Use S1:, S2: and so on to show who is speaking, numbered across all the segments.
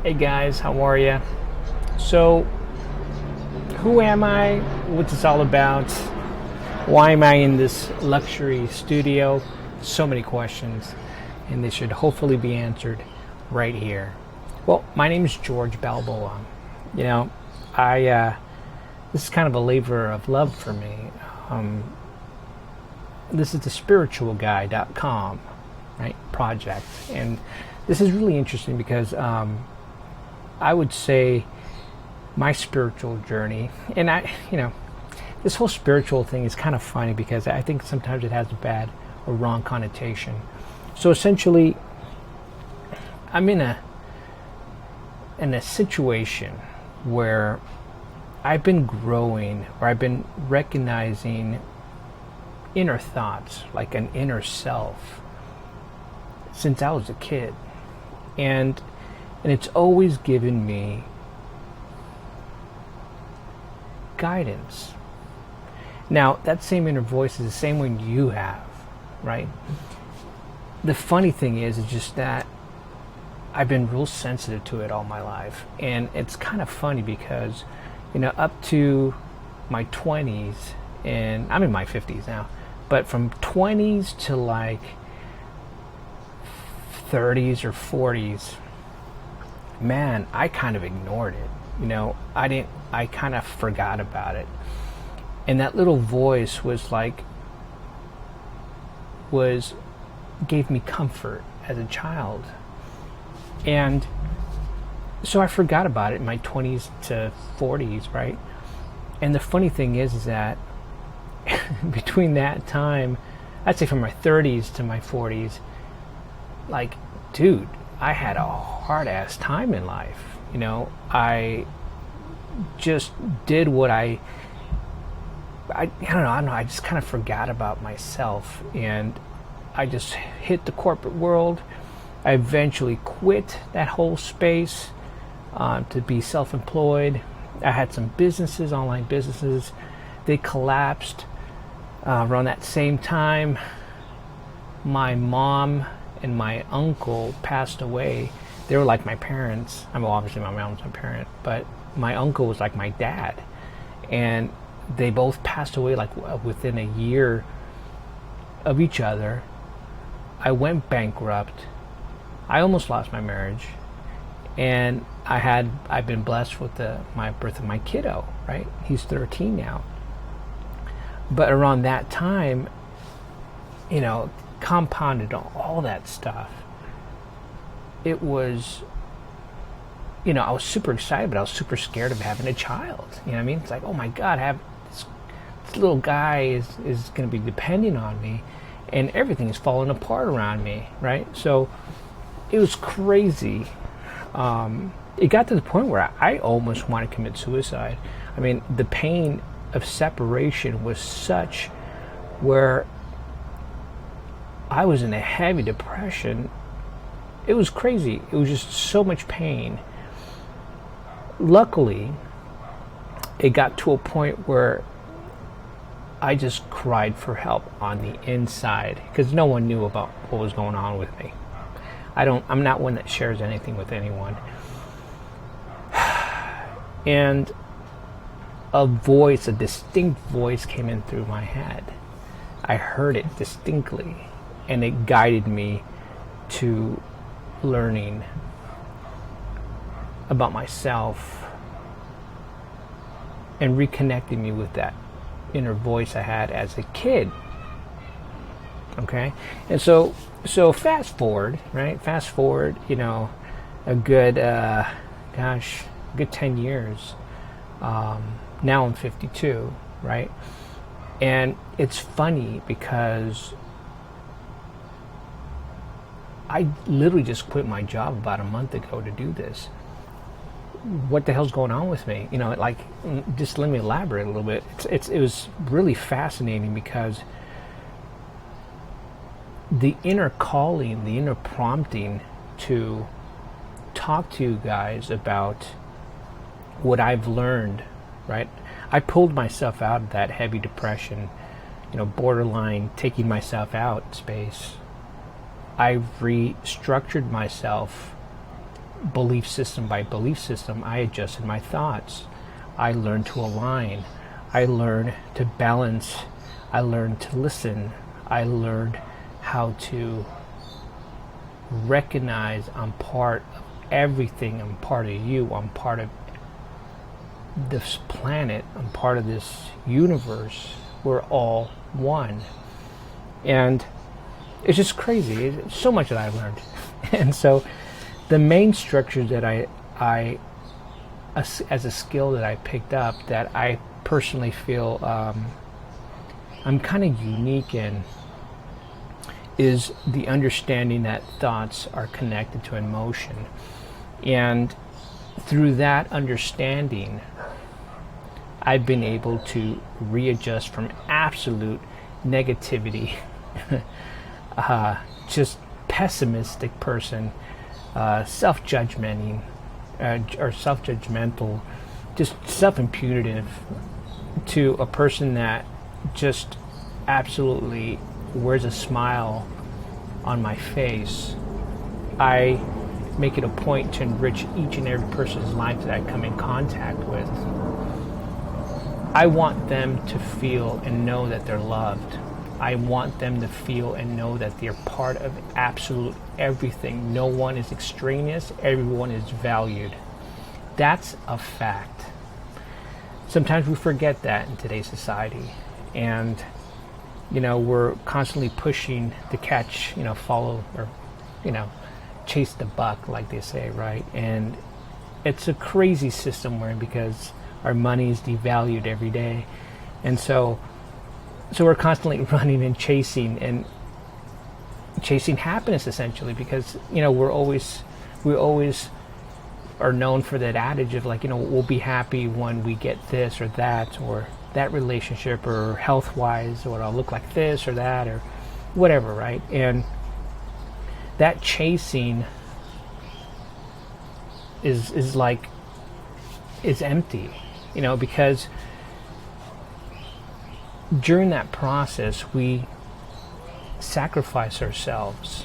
S1: Hey guys, how are you? So, who am I? What's this all about? Why am I in this luxury studio? So many questions, and they should hopefully be answered right here. Well, my name is George Balboa. You know, I this is kind of a labor of love for me. This is TheSpiritualGuy.com, right? Project, and this is really interesting because I would say my spiritual journey, and this whole spiritual thing is kind of funny because I think sometimes it has a bad or wrong connotation. So essentially, I'm in a situation where I've been growing, or I've been recognizing inner thoughts, like an inner self, since I was a kid, and it's always given me guidance. Now, that same inner voice is the same one you have, right? The funny thing is just that I've been real sensitive to it all my life. And it's kind of funny because, up to my 20s, and I'm in my 50s now, but from 20s to like 30s or 40s, man, I kind of ignored it. I kind of forgot about it. And that little voice gave me comfort as a child. And so I forgot about it in my 20s to 40s, right? And the funny thing is that between that time, I'd say from my 30s to my 40s, like, dude, I had a hard-ass time in life. I just did what I don't know, I just kind of forgot about myself, and I just hit the corporate world. I eventually quit that whole space to be self-employed. I had some businesses, online businesses. They collapsed around that same time. My mom and my uncle passed away. They were like my parents. I mean, obviously my mom was my parent, but my uncle was like my dad. And they both passed away like within a year of each other. I went bankrupt. I almost lost my marriage. And I've been blessed with my birth of my kiddo, right? He's 13 now. But around that time, compounded on all that stuff, it was, I was super excited, but I was super scared of having a child. You know what I mean? It's like, oh my God, this little guy is going to be depending on me, and everything is falling apart around me, right? So it was crazy. It got to the point where I almost wanted to commit suicide. I mean, the pain of separation was such where I was in a heavy depression. It was crazy. It was just so much pain. Luckily, it got to a point where I just cried for help on the inside because no one knew about what was going on with me. I'm not one that shares anything with anyone. And a distinct voice came in through my head. I heard it distinctly, and it guided me to learning about myself and reconnecting me with that inner voice I had as a kid. Okay? And so fast forward, right? A good 10 years. Now I'm 52, right? And it's funny because I literally just quit my job about a month ago to do this. What the hell's going on with me? Just let me elaborate a little bit. It was really fascinating because the inner calling, the inner prompting to talk to you guys about what I've learned, right? I pulled myself out of that heavy depression, borderline taking myself out space. I've restructured myself belief system by belief system, I adjusted my thoughts. I learned to align. I learned to balance. I learned to listen. I learned how to recognize I'm part of everything. I'm part of you. I'm part of this planet. I'm part of this universe. We're all one. And it's just crazy. It's so much that I've learned. And so the main structures that I as a skill that I picked up that I personally feel I'm kind of unique in is the understanding that thoughts are connected to emotion. And through that understanding, I've been able to readjust from absolute negativity, just pessimistic person, self-judgmental, just self-impunitive, to a person that just absolutely wears a smile on my face. I make it a point to enrich each and every person's life that I come in contact with. I want them to feel and know that they're loved. I want them to feel and know that they're part of absolute everything. No one is extraneous. Everyone is valued. That's a fact. Sometimes we forget that in today's society. And, we're constantly pushing to catch, follow, or, chase the buck, like they say, right? And it's a crazy system we're in because our money is devalued every day. And so we're constantly running and chasing happiness, essentially, because we always are known for that adage of we'll be happy when we get this or that or that relationship, or health wise, or I'll look like this or that or whatever, right? And that chasing is empty, because during that process we sacrifice ourselves.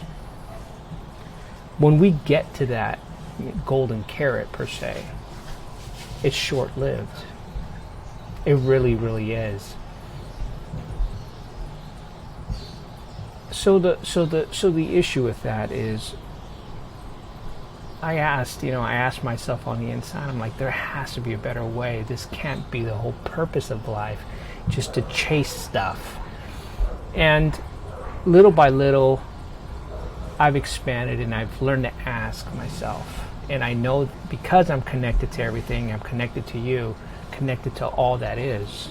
S1: When we get to that golden carrot, per se, it's short-lived. It really, really is. So the issue with that is, I asked myself on the inside, I'm like, there has to be a better way. This can't be the whole purpose of life, just to chase stuff. And little by little, I've expanded and I've learned to ask myself. And I know because I'm connected to everything, I'm connected to you, connected to all that is,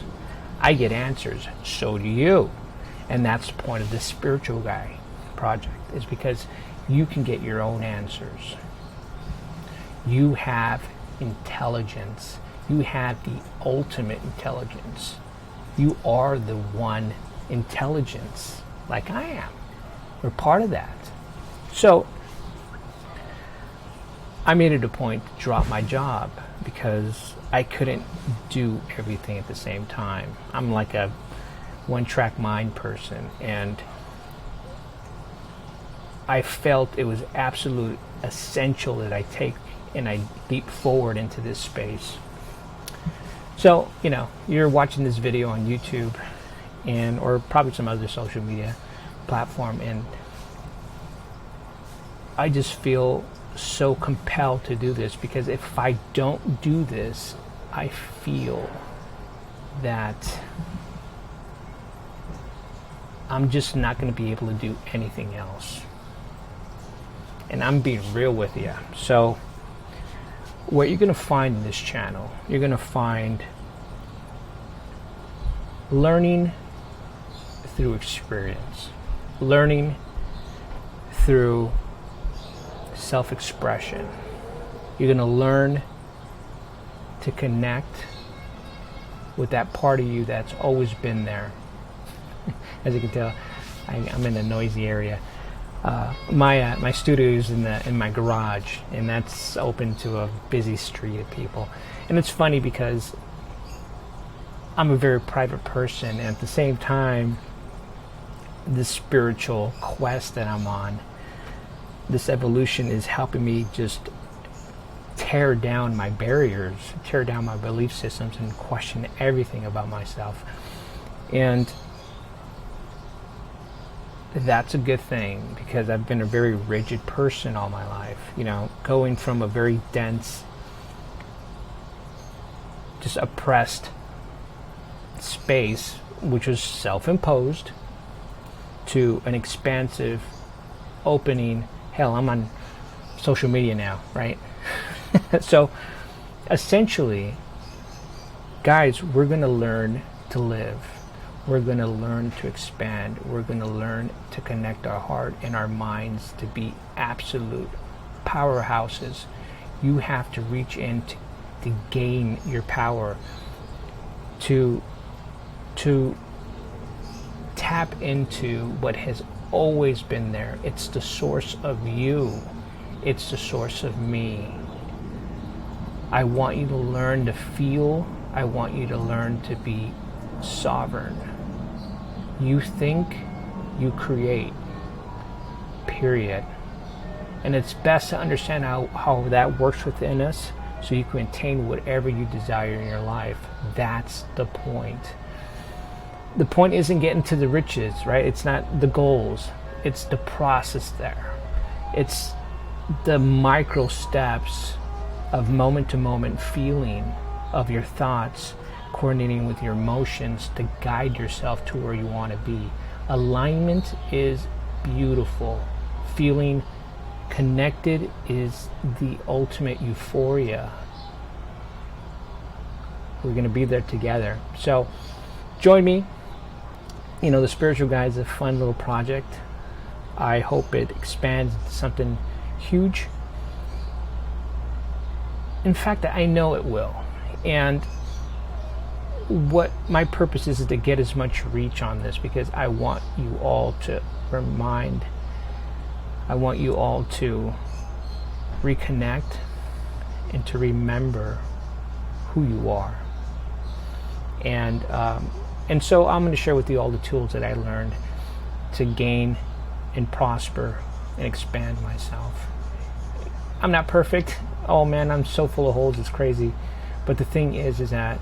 S1: I get answers. So do you. And that's the point of the Spiritual Guy project, is because you can get your own answers. You have intelligence. You have the ultimate intelligence. You are the one intelligence, like I am. We're part of that. So I made it a point to drop my job because I couldn't do everything at the same time. I'm like a one-track mind person, and I felt it was absolute essential that I take and I leap forward into this space. So, you're watching this video on YouTube or probably some other social media platform, and I just feel so compelled to do this, because if I don't do this, I feel that I'm just not going to be able to do anything else. And I'm being real with you. So what you're going to find in this channel, you're going to find learning through experience, learning through self-expression. You're going to learn to connect with that part of you that's always been there. As you can tell, I'm in a noisy area. My studio is in my garage, and that's open to a busy street of people. And it's funny because I'm a very private person, and at the same time, this spiritual quest that I'm on, this evolution is helping me just tear down my barriers, tear down my belief systems, and question everything about myself. And that's a good thing, because I've been a very rigid person all my life, going from a very dense, just oppressed space, which was self-imposed, to an expansive, opening. Hell, I'm on social media now, right? So essentially, guys, we're going to learn to live. We're going to learn to expand. We're going to learn to connect our heart and our minds to be absolute powerhouses. You have to reach in to gain your power, to tap into what has always been there. It's the source of you. It's the source of me. I want you to learn to feel. I want you to learn to be sovereign. You think, you create. Period. And it's best to understand how that works within us, so you can attain whatever you desire in your life. That's the point. The point isn't getting to the riches, right? It's not the goals. It's the process there. It's the micro steps of moment-to-moment feeling of your thoughts, coordinating with your emotions to guide yourself to where you want to be. Alignment is beautiful. Feeling connected is the ultimate euphoria. We're going to be there together. So join me. The Spiritual Guy is a fun little project. I hope it expands into something huge. In fact, I know it will. And what my purpose is to get as much reach on this, because I want you all to I want you all to reconnect and to remember who you are. And so I'm going to share with you all the tools that I learned to gain and prosper and expand myself. I'm not perfect. Oh man, I'm so full of holes, it's crazy. But the thing is that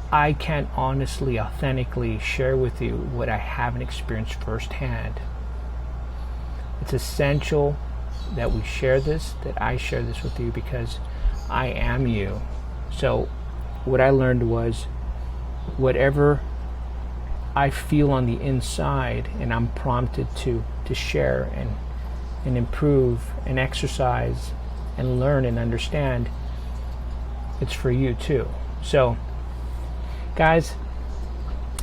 S1: I can honestly, authentically share with you what I haven't experienced firsthand. It's essential that we share this, that I share this with you, because I am you. So what I learned was, whatever I feel on the inside and I'm prompted to share and improve and exercise and learn and understand, it's for you too. So guys,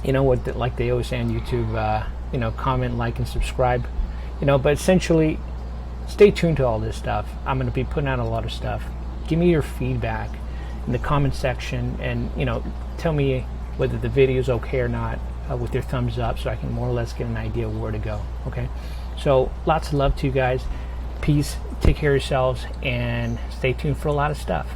S1: like they always say on YouTube, comment, like, and subscribe. But essentially, stay tuned to all this stuff. I'm going to be putting out a lot of stuff. Give me your feedback in the comment section, and tell me whether the video is okay or not, with your thumbs up, so I can more or less get an idea of where to go. Okay, so lots of love to you guys. Peace. Take care of yourselves, and stay tuned for a lot of stuff.